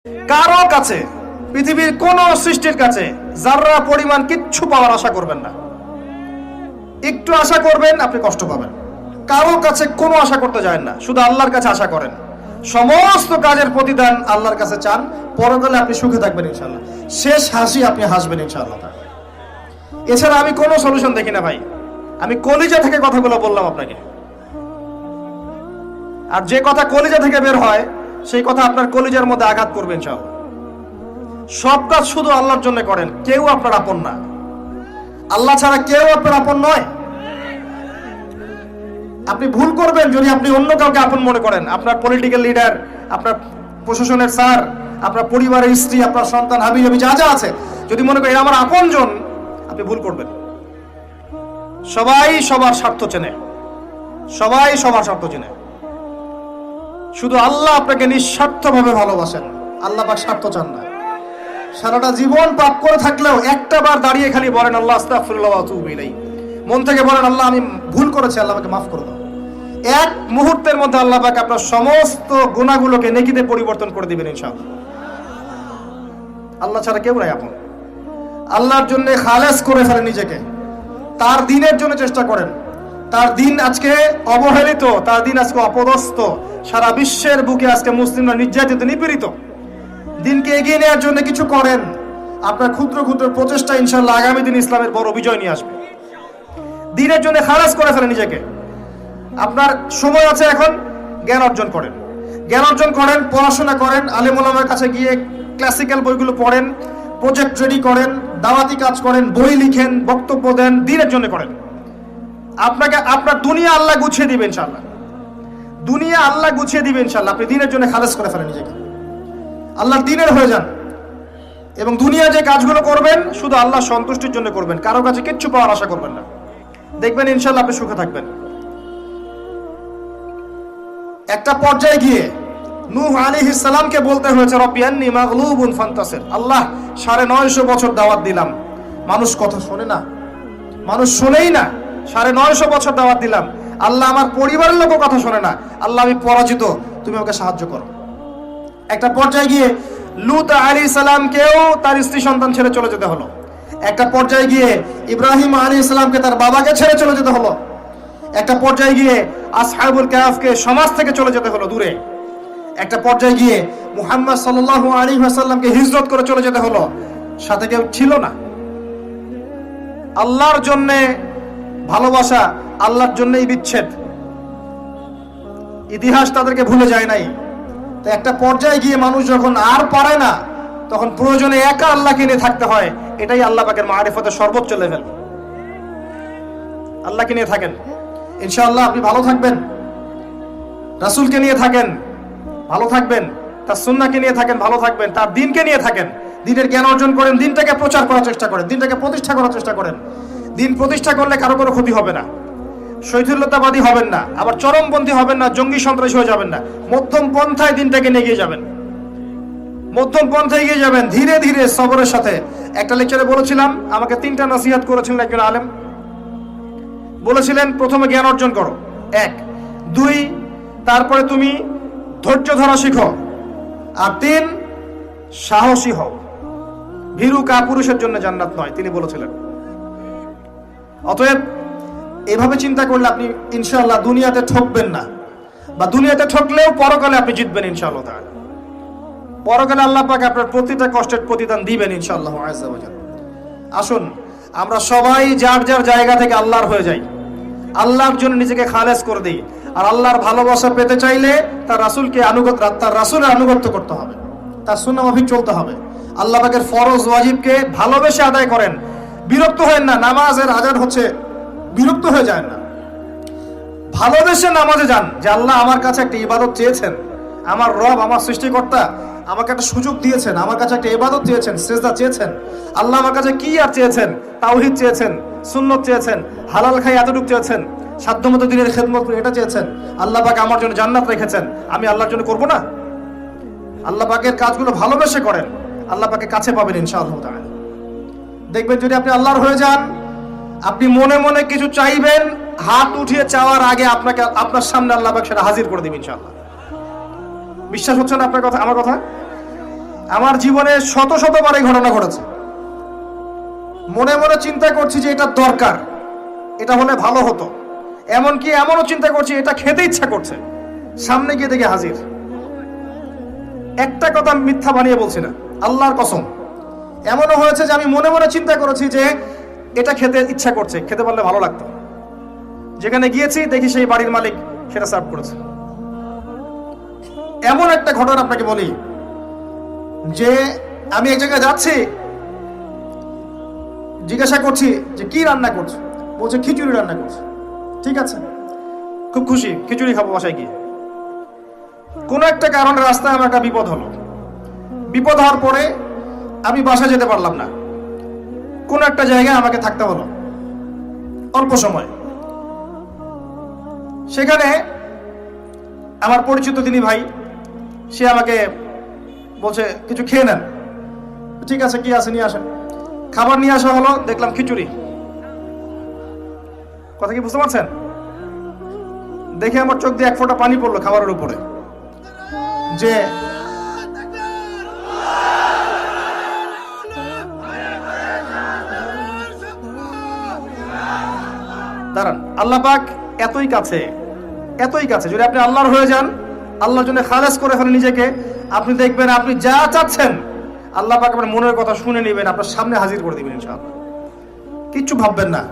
কারো কাছে, পৃথিবীর কোন সৃষ্টির কাছে যাররা পরিমাণ কিচ্ছু পাওয়ার আশা করবেন না। একটু আশা করবেন, আপনি কষ্ট পাবেন। কারো কাছে কোনো আশা করতে যায় না, শুধু আল্লাহর কাছে আশা করেন। সমস্ত কাজের প্রতিদান আল্লাহর কাছে চান, পরকালে আপনি সুখে থাকবেন ইনশাআল্লাহ। শেষ হাসি আপনি হাসবেন ইনশাআল্লাহ। এছাড়া আমি কোনো সলিউশন দেখি না ভাই। আমি কলিজা থেকে কথাগুলো বললাম আপনাকে, আর যে কথা কলিজা থেকে বের হয় সেই কথা আপনার কলিজার মধ্যে আঘাত করবে ইনশাআল্লাহ। সব কাজ শুধু আল্লাহর জন্য করেন, কেউ আপনার আপন না। আল্লাহ ছাড়া কেউ আপনার আপন নয়। আপনি ভুল করবেন যদি আপনি অন্য কাউকে আপন মনে করেন। আপনার পলিটিক্যাল লিডার, আপনার প্রশাসনের স্যার, আপনার পরিবারের স্ত্রী, আপনার সন্তান, হাবি হাবি যা যা আছে, যদি মনে করেন আমার আপনজন, আপনি ভুল করবেন। সবাই সবার স্বার্থ চেনে, সবাই সবার স্বার্থ চেনে। শুধু আল্লাহ আপনাকে নিঃস্বার্থভাবে ভালোবাসেন। আল্লাহ পাক স্বার্থ চান না। সারাটা জীবন পাপ করে থাকলেও একটা বার দাঁড়িয়ে খালি বলেন আল্লাহ আস্তাগফিরুল্লাহ ওয়া আতুবু ইলাইহি। মন থেকে বলেন আল্লাহ আমি ভুল করেছি, আল্লাহ আমাকে মাফ করে দাও। এক মুহূর্তের মধ্যে আল্লাহ পাক আপনার সমস্ত গুনাহগুলোকে নেকিতে পরিবর্তন করে দিবেন ইনশাআল্লাহ। আল্লাহ ছাড়া কেউ নাই আপন। আল্লাহর জন্য খালেস করে ফেলেন নিজেকে, তার দিনের জন্য চেষ্টা করেন। তার দিন আজকে অবহেলিত, তার দিন আজকে অপদস্থ। সারা বিশ্বের বুকে আজকে মুসলিমরা নির্যাতিত, নিপীড়িত। দিনকে এগিয়ে নেওয়ার জন্য কিছু করেন। আপনার ক্ষুদ্র ক্ষুদ্র প্রচেষ্টা ইনশাআল্লাহ আগামী দিন ইসলামের বড় বিজয় নিয়ে আসবে। দিনের জন্য খালাস করে ফেলেন নিজেকে। আপনার সময় আছে এখন, জ্ঞান অর্জন করেন, জ্ঞান অর্জন করেন, পড়াশোনা করেন, আলেম ওলামার কাছে গিয়ে ক্লাসিক্যাল বইগুলো পড়েন, প্রজেক্ট রেডি করেন, দাওয়াতি কাজ করেন, বই লিখেন, বক্তব্য দেন, দিনের জন্য করেন। আপনাকে আপনার দুনিয়া আল্লাহ গুছিয়ে দিবেন ইনশাআল্লাহ। দুনিয়া আল্লাহ গুছিয়ে দিবেন ইনশাআল্লাহ। আপনি দিনের জন্য খালাস করে ফেলেন নিজেকে, আল্লাহর দিনের হয়ে যান। এবং দুনিয়া যে কাজগুলো করবেন শুধু আল্লাহ সন্তুষ্টির জন্য করবেন, কারো কাছে কিচ্ছু পাওয়ার আশা করবেন না। দেখবেন ইনশাআল্লাহ আপনি সুখে থাকবেন। একটা পর্যায়ে গিয়ে নূহ আলাইহিস সালামকে বলতে হয়েছে রব্বি আন্নী মাগলুবুন ফান্তাসির। আল্লাহ 950 বছর দাওয়াত দিলাম, মানুষ কথা শোনে না, মানুষ শোনেই না। 950 বছর দাওয়াত দিলাম, আল্লাহ আমার পরিবারের লোকও কথা শোনে না। আল্লাহ আমি পরাজিত, তুমি আমাকে সাহায্য করো। একটা পর্যায়ে গিয়ে লূত আলাইহিস সালামকেও তার স্ত্রী সন্তান ছেড়ে চলে যেতে হলো। একটা পর্যায়ে গিয়ে ইব্রাহিম আলাইহিস সালামকে তার বাবাকে ছেড়ে চলে যেতে হলো। একটা পর্যায়ে গিয়ে আসহাবুল কাহফকে সমাজ থেকে চলে যেতে হলো দূরে। একটা পর্যায়ে গিয়ে মুহাম্মদ সাল্লাল্লাহু আলাইহি ওয়াসাল্লামকে হিজরত করে চলে যেতে হলো, সাথে কেউ ছিল না। আল্লাহর জন্য ভালোবাসা, আল্লাহর জন্যই বিচ্ছেদ। ইতিহাস তাদেরকে ভুলে যায় নাই। তো একটা পর্যায়ে গিয়ে মানুষ যখন আর পারে না, তখন প্রয়োজনে একা আল্লাহকে নিয়ে থাকতে হয়। এটাই আল্লাহ পাকের মারিফতের সর্বোচ্চ লেভেল। আল্লাহকে নিয়ে থাকেন, ইনশাআল্লাহ আপনি ভালো থাকবেন। রাসূলকে নিয়ে থাকেন, ভালো থাকবেন। তার সুন্নাহকে নিয়ে থাকেন, ভালো থাকবেন। তার দিনকে নিয়ে থাকেন, দিনের জ্ঞান অর্জন করেন, দিনটাকে প্রচার করার চেষ্টা করেন, দিনটাকে প্রতিষ্ঠা করার চেষ্টা করেন। দিন প্রতিষ্ঠা করলে কারো কোনো ক্ষতি হবে না। শৈথিল্যতাবাদী হবেন না, আবার চরমপন্থী হবেন না, জঙ্গি সন্ত্রাসী হয়ে যাবেন না। মধ্যম পন্থায় দিনটাকে নিয়ে গিয়ে যাবেন, মধ্যম পন্থায় এগিয়ে যাবেন, ধীরে ধীরে সবরের সাথে। একটা লেকচারে বলেছিলাম, আমাকে 3টা নসিহত করেছিলেন একজন আলেম। বলেছিলেন প্রথমে জ্ঞান অর্জন করো, 1, 2, তারপরে তুমি ধৈর্য ধরা শিখো, আর 3 সাহসী হও। ভীরু কাপুরুষের জন্য জান্নাত নয়, তিনি বলেছিলেন। অতএব এভাবে চিন্তা করলে আপনি ইনশাআল্লাহ দুনিয়াতে ঠকবেন না, বা দুনিয়াতে ঠকলেও পরকালে আপনি জিতবেন ইনশাআল্লাহ তাআলা। পরকালে আল্লাহ পাক আপনার প্রতিটা কষ্টের প্রতিদান দিবেন ইনশাআল্লাহ আযজা ওয়া জাল। আসুন আমরা সবাই যার যার জায়গা থেকে আল্লাহর হয়ে যাই, আল্লাহর জন্য নিজেকে খালেস করে দিই। আর আল্লাহর ভালোবাসা পেতে চাইলে তার রাসূলের আনুগত্য করতে হবে, তার সুন্নাহ মাফিক চলতে হবে। আল্লাহ পাকের ফরজ ওয়াজিবকে ভালোবেসে আদায় করেন, বিরক্ত হয়েন না। নামাজের আজান হচ্ছে, বিরক্ত হয়ে যায় না, ভালোবেসে নামাজে যান। যে আল্লাহ আমার কাছে একটা ইবাদত চেয়েছেন, আমার রব, আমার সৃষ্টিকর্তা আমাকে একটা সুযোগ দিয়েছেন, আমার কাছে একটা ইবাদত চেয়েছেন, সিজদা চেয়েছেন। আল্লাহ আমার কাছে কি আর চেয়েছেন? তাওহীদ চেয়েছেন, সুন্নত চেয়েছেন, হালাল খাই এতটুকু চেয়েছেন, সাধ্যমতো দিনের খেদমত এটা চেয়েছেন। আল্লাহ পাক আমার জন্য জান্নাত রেখেছেন, আমি আল্লাহর জন্য করব না? আল্লাহ পাকের কাজগুলো ভালোবেসে করেন, আল্লাহ পাকে কাছে পাবেন ইনশাআল্লাহ তাআলা। দেখবেন যদি আপনি আল্লাহর হয়ে যান, আপনি মনে মনে কিছু চাইবেন, হাত উঠিয়ে চাওয়ার আগে আপনার সামনে আল্লাহ পাক সেটা হাজির করে দিবেন ইনশাআল্লাহ। বিশ্বাস হচ্ছে না আপনার কথা, আমার কথা? আমার জীবনে শত শতবার এই ঘটনা ঘটেছে। মনে মনে চিন্তা করছি যে এটা দরকার, এটা হলে ভালো হতো, এমনকি এমনও চিন্তা করছি এটা খেতে ইচ্ছা করছে, সামনে গিয়ে দেখে হাজির। একটা কথা মিথ্যা বানিয়ে বলছি না, আল্লাহর কসম। এমনও হয়েছে যে আমি মনে মনে চিন্তা করেছি যে এটা খেতে ইচ্ছা করছে, খেতে পারলে ভালো লাগতো। যেখানে গিয়েছি দেখি সেই বাড়ির মালিক সেটা সার্ভ করেছে। এমন একটা ঘটনা আপনাকে বলি যে আমি এক জায়গায় যাচ্ছি, জিজ্ঞাসা করছি যে কি রান্না করছো, বলছে খিচুড়ি রান্না করছে। ঠিক আছে, খুব খুশি, খিচুড়ি খাবো বাসায় গিয়ে। কোনো একটা কারণে রাস্তায় আমার একটা বিপদ হলো। বিপদ হওয়ার পরে আমি বাসায় যেতে পারলাম না, কোনো একটা জায়গায় আমাকে থাকতে হলো অল্প সময়। সেখানে আমার পরিচিত তিনি ভাই, সে আমাকে বলছে কিছু খেয়ে নেন। ঠিক আছে, কি আছে নিয়ে আসেন। খাবার নিয়ে আসা হলো, দেখলাম খিচুড়ি। কথা কি বুঝতে পারছেন? দেখে আমার চোখ দিয়ে এক ফোঁটা পানি পড়লো খাবারের উপরে, যে দাঁড়ান, আল্লাহ পাক এতই কাছে, এতই কাছে। যদি আপনি আল্লাহর হয়ে যান, আল্লাহর জন্য খালেস করে ফেলেন নিজেকে, আপনি দেখবেন আপনি যা চাচ্ছেন আল্লাহ পাক আপনার মনের কথা শুনে নেবেন, আপনার সামনে হাজির করে দিবেন ইনশাআল্লাহ। কিচ্ছু ভাববেন না,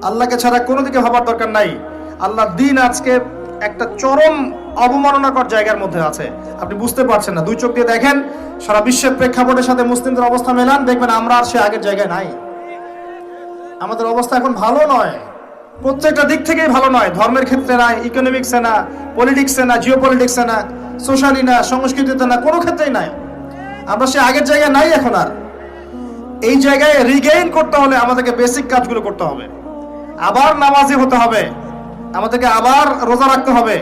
আল্লাহকে ছাড়া কোনো দিকে ভাবার দরকার নাই। আল্লাহর দিন আজকে একটা চরম অবমাননাকর জায়গার মধ্যে আছে, আপনি বুঝতে পারছেন না। দুই চোখ দিয়ে দেখেন, সারা বিশ্বের প্রেক্ষাপটের সাথে মুসলিমদের অবস্থা মেলান, দেখবেন আমরা আর সে আগের জায়গায় নাই। আমাদের অবস্থা এখন ভালো নয়, প্রত্যেকটা দিক থেকেই ভালো নয়। ধর্মের ক্ষেত্রে নাই, ইকোনমিক্সে না, পলিটিক্সে না, জিও পলিটিক্সে না, সোশ্যালি না, সংস্কৃতিতে না, কোনো ক্ষেত্রেই নাই। আমরা সে আগের জায়গায় নাই এখন আর। এই জায়গায় রিগেইন করতে হলে আমাদেরকে বেসিক কাজগুলো করতে হবে। আবার নামাজি হতে হবে, আমাদেরকে আবার রোজা রাখতে হবে,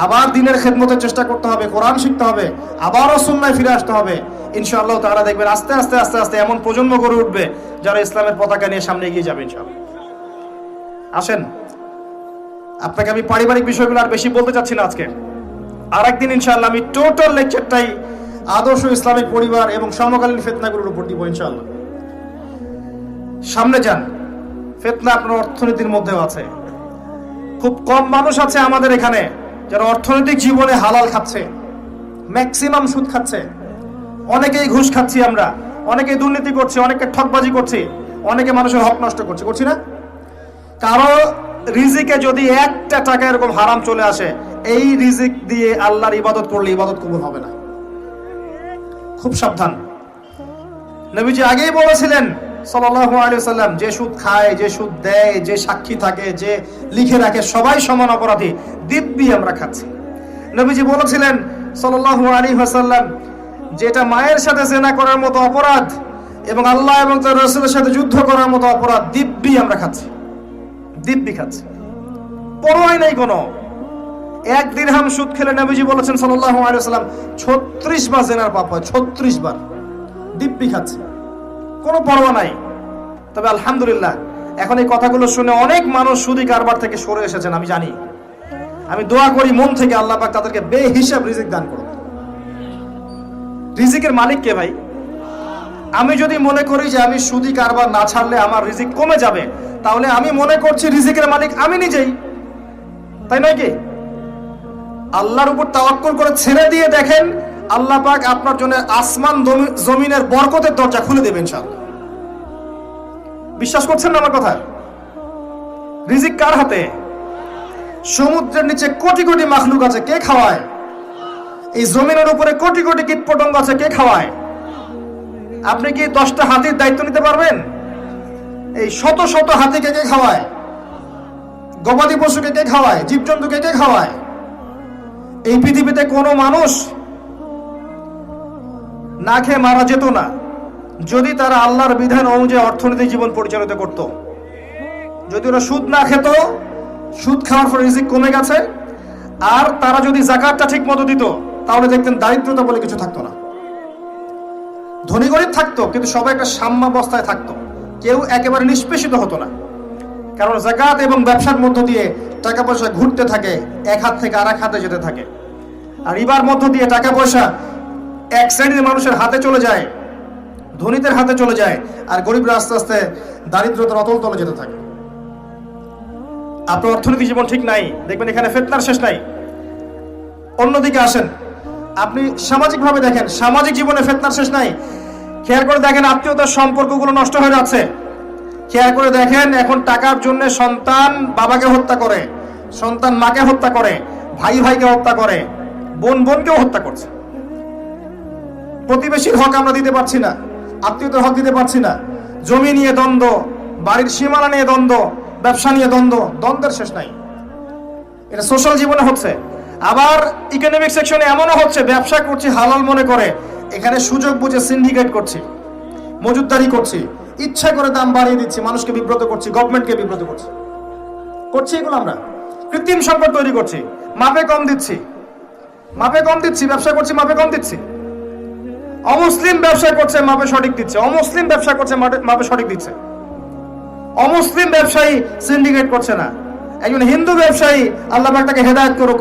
আবার দিনের খেদমতের চেষ্টা করতে হবে, কোরআন শিখতে হবে, আবারও সুন্নায় ফিরে আসতে হবে। ইনশাআল্লাহ তাআলা দেখবেন আস্তে আস্তে আস্তে আস্তে এমন প্রজন্ম গড়ে উঠবে যারা ইসলামের পতাকা নিয়ে সামনে এগিয়ে যাবে ইনশাআল্লাহ। আসেন, আপনাকে আমি পারিবারিক বিষয়গুলো আর বেশি বলতে চাচ্ছি না আজকে। আর একদিন ইনশাআল্লাহ আমি টোটাল লেকচারটাই আদর্শ ইসলামিক পরিবার এবং সমকালীন ফিতনাগুলোর উপর দিব ইনশাআল্লাহ। সামনে যান, ফিতনা আপনার অর্থনীতির মধ্যেও আছে। খুব কম মানুষ আছে আমাদের এখানে যারা অর্থনৈতিক জীবনে হালাল খাচ্ছে, ম্যাক্সিমাম সুদ খাচ্ছে। অনেকেই ঘুষ খাচ্ছি আমরা, অনেকেই দুর্নীতি করছি, অনেকে ঠকবাজি করছি, অনেকে মানুষের হক নষ্ট করছি, করছি না? কারো রিজিকে যদি একটা টাকা এরকম হারাম চলে আসে, এই রিজিক দিয়ে আল্লাহর ইবাদত করলে ইবাদত কবুল হবে না। খুব সাবধান। নবীজি আগেই বলেছিলেন সাল্লাল্লাহু আলাইহি ওয়াসাল্লাম, যে সুদ খায়, যে সুদ দেয়, যে সাক্ষী থাকে, যে লিখে রাখে, সবাই সমান অপরাধী। দিব্যি আমরা খাচ্ছি। নবীজি বলেছিলেন সাল্লাল্লাহু আলাইহি ওয়াসাল্লাম, যেটা মায়ের সাথে জেনা করার মতো অপরাধ এবং আল্লাহ এবং তার রাসূলের সাথে যুদ্ধ করার মতো অপরাধ, দিব্যি আমরা খাচ্ছি, দিব্যি খাচ্ছি, পরোয়াই নাই কোনো। এক দিরহাম সুদ খেলে নবীজি বলেছেন সাল্লাল্লাহু আলাইহি ওয়াসাল্লাম 36 বার জেনার পাপ হয়, 36 বার। দিব্যি খাচ্ছি, কোনো পরোয়া নাই। তবে আলহামদুলিল্লাহ এখন এই কথাগুলো শুনে অনেক মানুষ সুদি কারবার থেকে সরে এসেছেন, আমি জানি। আমি দোয়া করি মন থেকে আল্লাহ পাক তাদেরকে বেহিসাব রিজিক দান করুন। রিজিকের মালিক কে ভাই? আমি যদি মনে করি যে আমি সুদি কারবার না ছাড়লে আমার রিজিক কমে যাবে, তাহলে আমি মনে করছি রিজিকের মালিক আমি নিজেই, তাই নয় কি? আল্লাহর উপর তাওয়াক্কুল করে ছেড়ে দিয়ে দেখেন, আল্লাহ পাক আপনার জন্য আসমান জমিনের বরকতের দরজা খুলে দেবেন ইনশাআল্লাহ। বিশ্বাস করছেন না আমার কথা? রিজিক কার হাতে? সমুদ্রের নিচে কোটি কোটি মাখলুক আছে, কে খাওয়ায়? এই জমিনের উপরে কোটি কোটি কীটপতঙ্গ আছে, কে খাওয়ায়? আপনি কি 10টা হাতির দায়িত্ব নিতে পারবেন? এই শত শত হাতিকে কে খাওয়ায়? গবাদি পশুকে কে খাওয়ায়? জীবজন্তুকে কে খাওয়ায়? এই পৃথিবীতে কোনো মানুষ না খেয়ে মারা যেত না যদি তারা আল্লাহর বিধান অনুযায়ী অর্থনৈতিক জীবন পরিচালিত করত। যদি ওরা সুদ না খেত, সুদ খাওয়ার পর রিজিক কমে গেছে, আর তারা যদি যাকাতটা ঠিক মতো দিত, তাহলে দেখতেন দারিদ্রতা বলে কিছু থাকতো না। ধনী গরিব থাকতো, কিন্তু সবাই একটা সাম্যাবস্থায় থাকতো, কেউ একেবারে নিষ্পেষিত হতো না। কারণ যাকাত এবং ব্যবসার মধ্য দিয়ে টাকা পয়সা ঘুরতে থাকে, এক হাত থেকে আরেক হাতে যেতে থাকে। আর রিবার মধ্য দিয়ে টাকা পয়সা এক শ্রেণীর মানুষের হাতে চলে যায়, ধনীদের হাতে চলে যায়, আর গরিবরা আস্তে আস্তে দারিদ্রতার অতল তলে যেতে থাকে। আপনার অর্থনৈতিক জীবন ঠিক নাই, দেখবেন এখানে ফিতনার শেষ নাই। অন্যদিকে আসেন, আপনি সামাজিকভাবে দেখেন, সামাজিক জীবনে ফিতনার শেষ নাই। খেয়াল করে দেখেন, আত্মীয়তার সম্পর্কগুলো নষ্ট হয়ে যাচ্ছে। খেয়াল করে দেখেন, এখন টাকার জন্য সন্তান বাবাকে হত্যা করে, সন্তান মাকে হত্যা করে, ভাই ভাইকে হত্যা করে, বোন বোনকেও হত্যা করছে। প্রতিবেশীর হক আমরা দিতে পারছি না, আত্মীয়তার হক দিতে পারছি না, জমি নিয়ে দ্বন্দ্ব, বাড়ির সীমানা নিয়ে দ্বন্দ্ব, ব্যবসা নিয়ে দ্বন্দ্ব, দ্বন্দ্বের শেষ নাই। এটা সোশ্যাল জীবনে হচ্ছে। আবার ইকোনমিক সেকশনে এমনও হচ্ছে, ব্যবসা করছি হালাল মনে করে, এখানে সুযোগ বুঝে সিন্ডিকেট করছি, মজুতদারি করছি, ইচ্ছা করে দাম বাড়িয়ে দিচ্ছি, মানুষকে বিব্রত করছি, গভর্নমেন্টকে বিব্রত করছি। এগুলো আমরা কৃত্রিম সংকট তৈরি করছি, মাপে কম দিচ্ছি, ব্যবসা করছি মাপে কম দিচ্ছি। অমুসলিম ব্যবসা করছে, মাপে সঠিক দিচ্ছে, অমুসলিম ব্যবসা করছে, মাপে সঠিক দিচ্ছে। অমুসলিম ব্যবসায়ী সিন্ডিকেট করছে না, একজন হিন্দু ব্যবসায়ী, আল্লাহ পাক তাকে হেদায়েত করুক,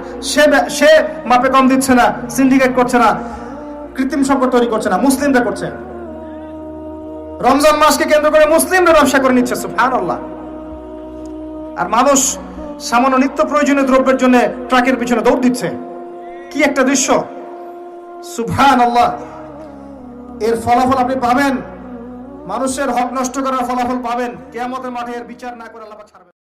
সে মাপে কম দিচ্ছে না, সিন্ডিকেট করছে না, কৃত্রিম সংকট তৈরি করছে না, মুসলিমরা করছে। রমজান মাসকে কেন্দ্র করে মুসলিমরা ব্যবসা করে নিচ্ছে, সুবহানাল্লাহ। আর মানুষ সামান্য নিত্য প্রয়োজনীয় দ্রব্যের জন্য ট্রাকের পিছনে দৌড় দিচ্ছে। কি একটা দৃশ্য, সুবহানাল্লাহ। এর ফলাফল আপনি পাবেন, মানুষের হক নষ্ট করার ফলাফল পাবেন। কিয়ামতের মাঠে এর বিচার না করে আল্লাহ পাক ছাড়বেন।